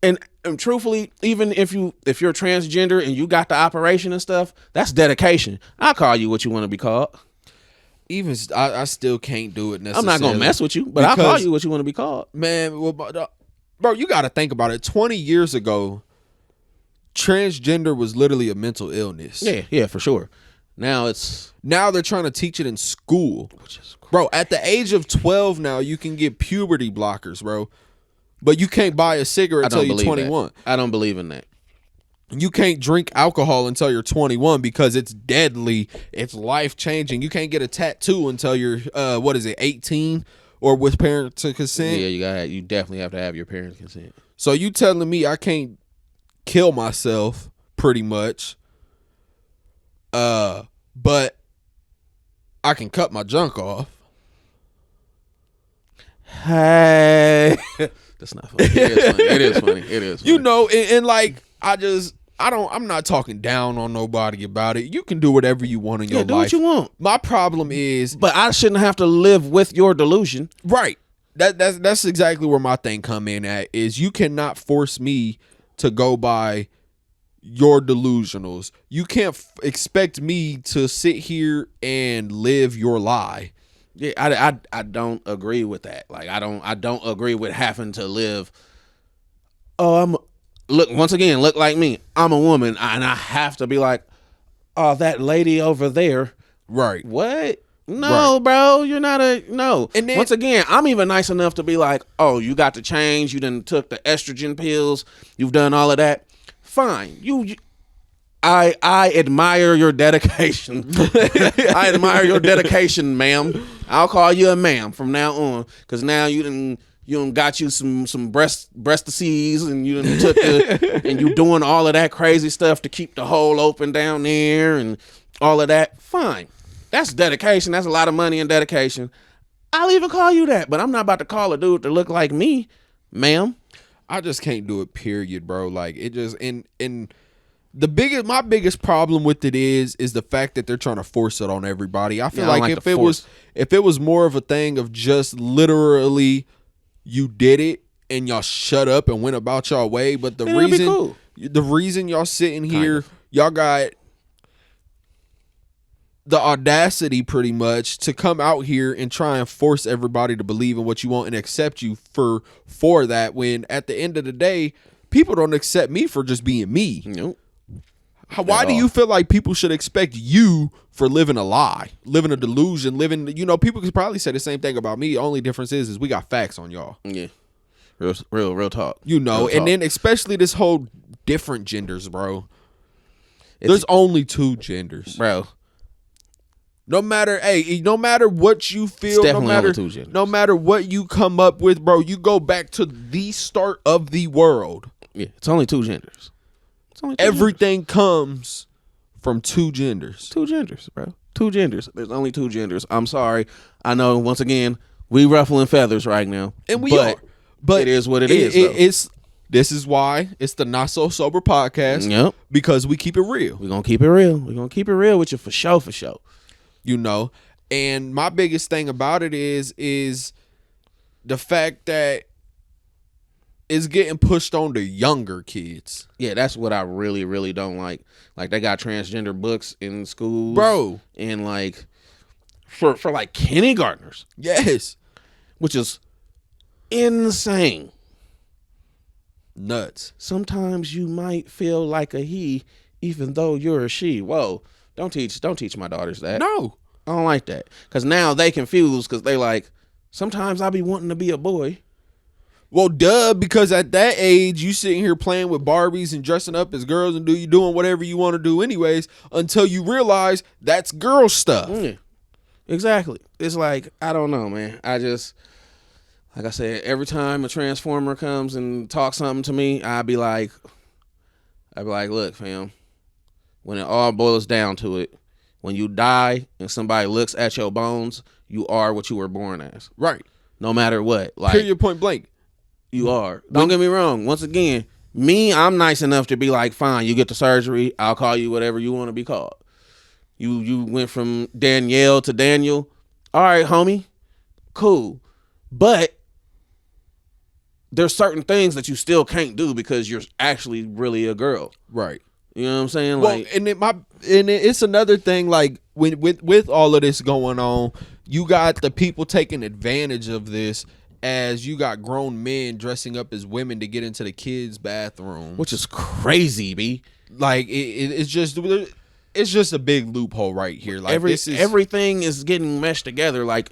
and truthfully, even if you're transgender and you got the operation and stuff, that's dedication. I'll call you what you want to be called. Even I still can't do it necessarily. I'm not gonna mess with you, but I'll call you what you want to be called. Man, bro, you got to think about it. 20 years ago, transgender was literally a mental illness. Yeah, for sure. Now they're trying to teach it in school. Which is crazy. Bro, at the age of 12 now, you can get puberty blockers, bro. But you can't buy a cigarette until you're 21. I don't believe in that. You can't drink alcohol until you're 21 because it's deadly. It's life-changing. You can't get a tattoo until you're 18 or with parents' consent. Yeah, you definitely have to have your parents' consent. So you telling me I can't kill myself pretty much, but I can cut my junk off. Hey, that's not funny. It is funny. And like I'm not talking down on nobody about it. You can do whatever you want in your life. Do what you want. My problem is, but I shouldn't have to live with your delusion. Right. That's exactly where my thing come in at, is you cannot force me to go by your delusionals. You can't expect me to sit here and live your lie. Yeah, I don't agree with that. Like I don't agree with having to live. Look like me. I'm a woman, and I have to be like, oh, that lady over there. Right. What? No, right. Bro, you're not no. And then, once again, I'm even nice enough to be like, oh, you got to change. You done took the estrogen pills. You've done all of that. Fine. I admire your dedication. I admire your dedication, ma'am. I'll call you a ma'am from now on, because now you done got you some breast disease, and you done took and you doing all of that crazy stuff to keep the hole open down there and all of that. Fine. That's dedication. That's a lot of money and dedication. I'll even call you that, but I'm not about to call a dude to look like me, ma'am. I just can't do it, period, bro. Like, it just, and my biggest problem with it is the fact that they're trying to force it on everybody. I feel like if it was more of a thing of just literally you did it and y'all shut up and went about y'all way, but the reason y'all sitting here, y'all got the audacity pretty much to come out here and try and force everybody to believe in what you want and accept you for that, when at the end of the day, people don't accept me for just being me. Nope. Why do you feel like people should expect you for living a lie, living a delusion, people could probably say the same thing about me. Only difference is we got facts on y'all. Yeah. Real talk. Real talk. Then especially this whole different genders, bro. There's only 2 genders. Bro. No matter what you feel, no matter what you come up with, bro, you go back to the start of the world. Yeah, it's only 2 genders. Everything comes from 2 genders. 2 genders, bro. Two genders. There's only two genders. I'm sorry. I know, once again, we ruffling feathers right now. And we are. But it is what it is. This is why it's the Not So Sober Podcast. Yep. Because we keep it real. We're going to keep it real. We're going to keep it real with you for sure, for sure. You know? And my biggest thing about it is the fact that it's getting pushed on the younger kids. Yeah, that's what I really, really don't like. Like, they got transgender books in schools. Bro. And, like, for like, kindergartners. Yes. Which is insane. Nuts. Sometimes you might feel like a he, even though you're a she. Whoa. Don't teach my daughters that. No. I don't like that. Because now they confused because they like, sometimes I be wanting to be a boy. Well, duh, because at that age, you sitting here playing with Barbies and dressing up as girls and doing whatever you want to do anyways, until you realize that's girl stuff. Yeah, exactly. It's like, I don't know, man. I just, like I said, every time a transformer comes and talks something to me, I'd be like, look, fam, when it all boils down to it, when you die and somebody looks at your bones, you are what you were born as. Right. No matter what. Like, period, point blank. You are. Don't get me wrong. Once again, I'm nice enough to be like, fine, you get the surgery. I'll call you whatever you want to be called. You went from Danielle to Daniel. All right, homie. Cool. But there's certain things that you still can't do because you're actually really a girl. Right. You know what I'm saying? Well, like, it's another thing, like with all of this going on, you got the people taking advantage of this. As you got grown men dressing up as women to get into the kids' bathroom, which is crazy, B. Like it's just a big loophole right here. Like everything is getting meshed together. Like,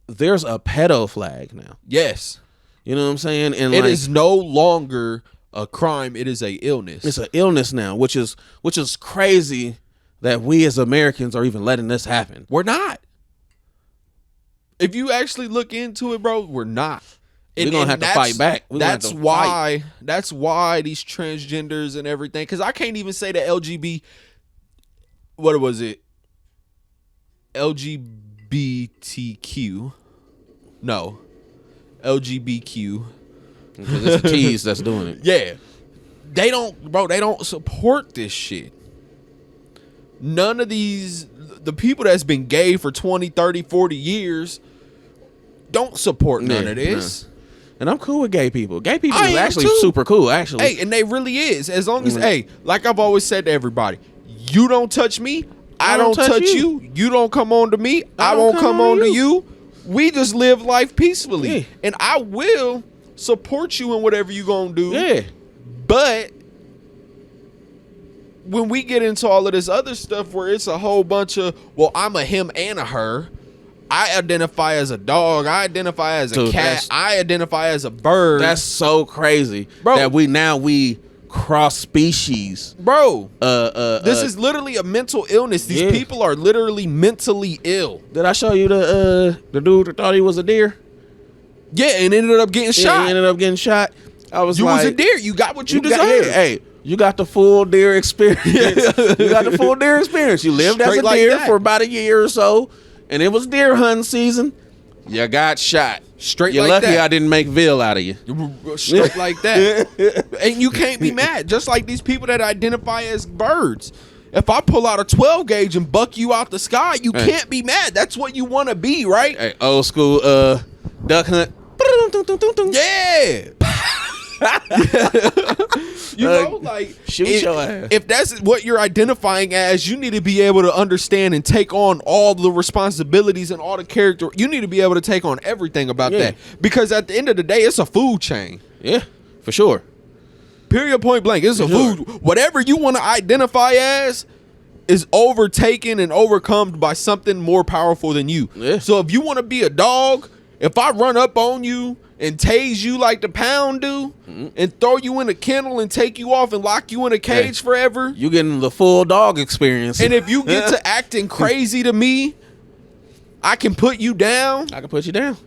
there's a pedo flag now. Yes, you know what I'm saying, and it is no longer a crime. It is a illness. It's an illness now, which is crazy that we as Americans are even letting this happen. We're not. If you actually look into it, bro, we're not. We're going to have to fight back. That's why these transgenders and everything, because I can't even say the what was it? LGBTQ. No. LGBTQ. Because it's the T's that's doing it. Yeah. They don't support this shit. None of the people that's been gay for 20, 30, 40 years don't support none of this. Nah. And I'm cool with gay people. Gay people is actually super cool, actually. Hey, and they really is. As long as, hey, like I've always said to everybody, you don't touch me, I don't touch you. You don't come on to me, I won't come on to you. We just live life peacefully. Yeah. And I will support you in whatever you gonna do. Yeah. But when we get into all of this other stuff where it's a whole bunch of, well, I'm a him and a her. I identify as a dog. I identify as a cat. I identify as a bird. That's so crazy, bro. That we cross species, bro. This is literally a mental illness. These people are literally mentally ill. Did I show you the dude that thought he was a deer? Yeah, and ended up getting shot. He ended up getting shot. I was you like, was a deer. You got what you deserve. Hey, you got the full deer experience. You got the full deer experience. You lived as a deer for about a year or so, and it was deer hunting season. You got shot. You're lucky I didn't make veal out of you. Straight like that. And you can't be mad. Just like these people that identify as birds. If I pull out a 12 gauge and buck you out the sky, you can't be mad. That's what you want to be, right? Hey, old school duck hunt. Yeah. You know, like, shoot your ass. If that's what you're identifying as, you need to be able to understand and take on all the responsibilities and all the character. You need to be able to take on everything about that, because at the end of the day, it's a food chain. Yeah, for sure. Period, point blank. It's a food. Whatever you want to identify as is overtaken and overcome by something more powerful than you. Yeah. So if you want to be a dog, if I run up on you and tase you like the Pound do, and throw you in a kennel and take you off and lock you in a cage forever, you getting the full dog experience. And if you get to acting crazy to me, I can put you down. I can put you down.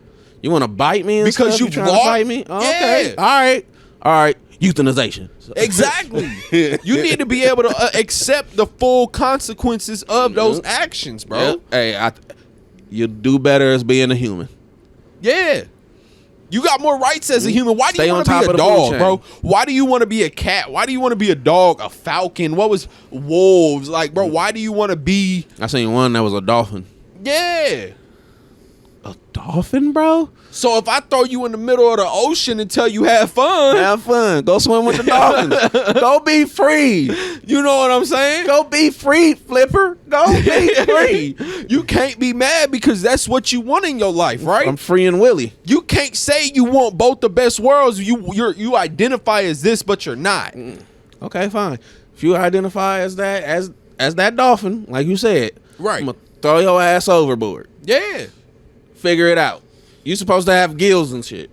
You want to bite me and because stuff? you trying to bite me? Oh, yeah. Okay. All All right, euthanization. Exactly. You need to be able to accept the full consequences of those actions, bro. Hey, you do better as being a human. Yeah. You got more rights as a human. Why do Stay you on want to top be a of the food dog, chain. bro? Why do you want to be a cat? Why do you want to be a dog, a falcon? What was wolves? Like, bro, why do you want to be... I seen one that was a dolphin. Yeah. A dolphin, bro? So if I throw you in the middle of the ocean and tell you have fun... Have fun. Go swim with the dolphins. Go be free. You know what I'm saying? Go be free, Flipper. Go be free. You can't be mad because that's what you want in your life, right? I'm freeing Willie. You can't say you want both the best worlds. You identify as this, but you're not. Okay, fine. If you identify as that dolphin, like you said, Right. I'm gonna throw your ass overboard. Yeah. Figure it out. You supposed to have gills and shit.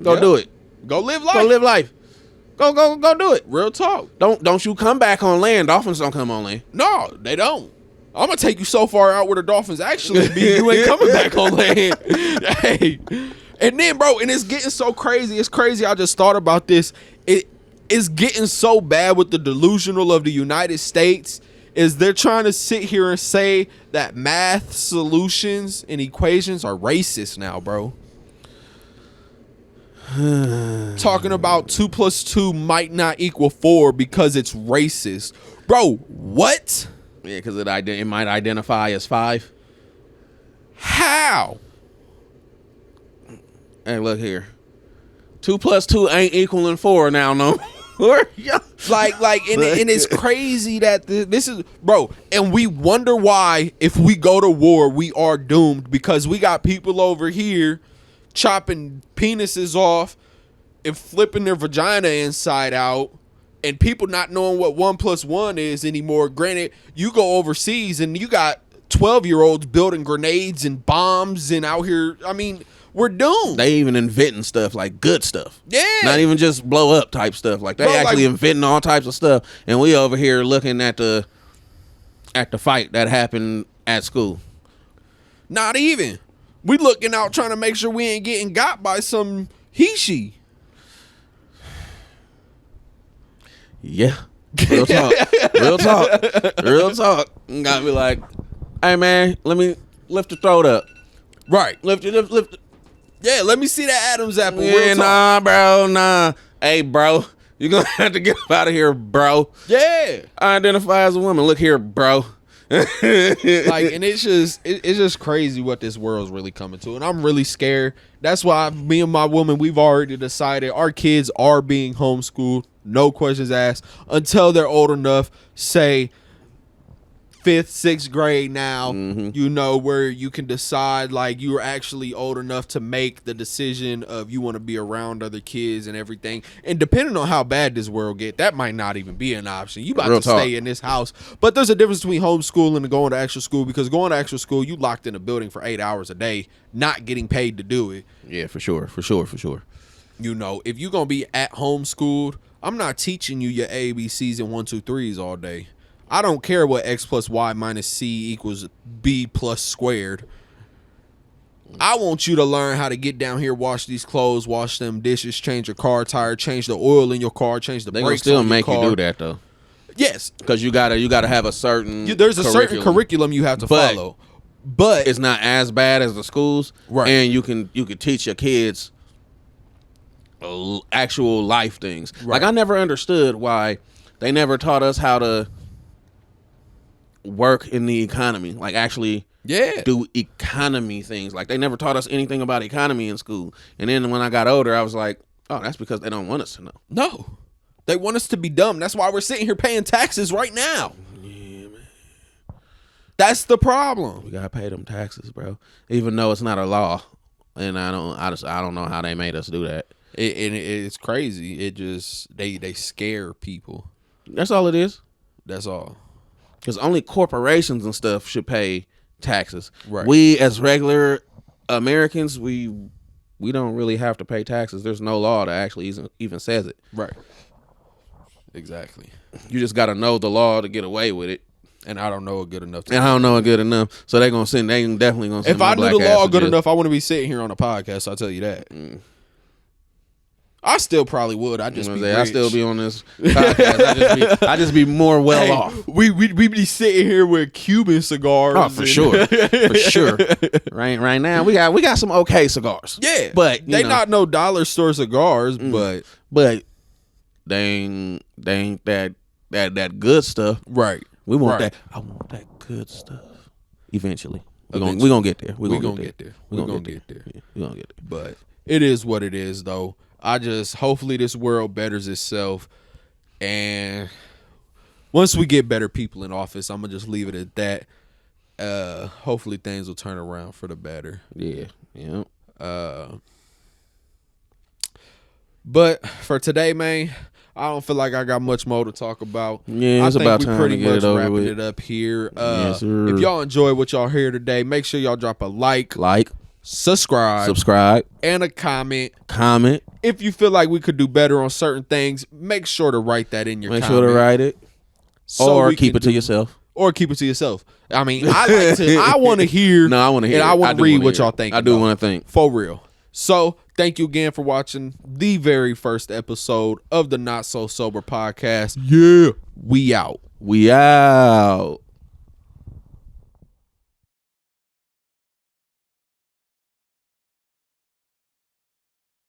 Go do it. Go live life. Go live life. Go do it. Real talk. Don't you come back on land. Dolphins don't come on land. No, they don't. I'm gonna take you so far out where the dolphins actually be. You ain't coming back on land. Hey, and then, bro, and it's getting so crazy. It's crazy. I just thought about this. It's getting so bad with the delusional of the United States. Is they're trying to sit here and say that math solutions and equations are racist now, bro. Talking about 2 + 2 might not equal 4 because it's racist. Bro, what? Yeah, because it might identify as 5. How? Hey, look here. 2 + 2 ain't equaling 4 now, no. Like, and it's crazy that this is, bro, and we wonder why if we go to war, we are doomed because we got people over here chopping penises off and flipping their vagina inside out and people not knowing what 1 + 1 is anymore. Granted, you go overseas and you got 12-year-olds building grenades and bombs and out here, I mean, we're doomed. They even inventing stuff, like good stuff. Yeah. Not even just blow up type stuff. Like they Bro, actually like, inventing all types of stuff. And we over here looking at the fight that happened at school. Not even. We looking out trying to make sure we ain't getting got by some he-she. Yeah. Real talk. Real talk. Real talk. Gotta be like, hey man, let me lift your throat up. Right. Lift. Yeah, let me see that Adam's apple. Yeah, Real talk. nah, bro, nah. Hey, bro, you gonna have to get up out of here, bro. Yeah. I identify as a woman. Look here, bro. Like, and it's just crazy what this world's really coming to. And I'm really scared. That's why me and my woman, we've already decided our kids are being homeschooled. No questions asked until they're old enough, say 5th, 6th grade now, you know, where you can decide, like, you're actually old enough to make the decision of you want to be around other kids and everything. And depending on how bad this world get, that might not even be an option. You about Real to talk. stay in this house. But there's a difference between homeschooling and going to actual school, because going to actual school, you locked in a building for 8 hours a day, not getting paid to do it. Yeah, for sure. You know, if you're going to be at homeschooled, I'm not teaching you your ABCs and 1, 2, 3s all day. I don't care what X + Y - C = B + squared. I want you to learn how to get down here, wash these clothes, wash them dishes, change your car tire, change the oil in your car, change the They gonna brakes still on your make car. you do that though, Yes, because you gotta have a certain. there's a certain curriculum you have to follow, but it's not as bad as the schools, Right. And you can teach your kids actual life things. Right. Like I never understood why they never taught us how to work in the economy, like actually do economy things. Like they never taught us anything about economy in school. And then when I got older, I was like, oh, that's because they don't want us to know. No, they want us to be dumb. That's why we're sitting here paying taxes right now. Yeah, man. That's the problem. We gotta pay them taxes, bro. Even though it's not a law, and I don't know how they made us do that. It's crazy. It just they scare people. That's all it is. That's all. Because only corporations and stuff should pay taxes. Right. We as regular Americans, we don't really have to pay taxes. There's no law that actually even says it. Right. Exactly. You just got to know the law to get away with it. And I don't know it good enough. And I don't know it good enough. So they definitely gonna send If my I knew black the ass law to good jail. enough, I wouldn't be sitting here on a podcast. I'll tell you that. I still probably would. I just be I still be on this podcast. I just be more well off. We be sitting here with Cuban cigars. Oh, for sure. For sure. Right now we got some okay cigars. Yeah. But they not no dollar store cigars, but they ain't that good stuff. Right. We want that. I want that good stuff. Eventually. We're gonna get there. We're gonna get there. We're gonna get there. Yeah, we're gonna get there. But it is what it is, though. Hopefully this world betters itself, and once we get better people in office, I'm gonna just leave it at that. Hopefully things will turn around for the better. Yeah. But for today, man, I don't feel like I got much more to talk about. Yeah, it's about time to get it over with. Wrapping it up here. Yes, sir. If y'all enjoy what y'all hear today, make sure y'all drop a like, subscribe, and a comment. If you feel like we could do better on certain things, make sure to write that in your comment. Make sure to write it. Or keep it to yourself. Or keep it to yourself. I mean, I want to hear. No, I want to hear. And I want to read what y'all think. I do want to think. For real. So, thank you again for watching the very first episode of the Not So Sober Podcast. Yeah. We out. We out.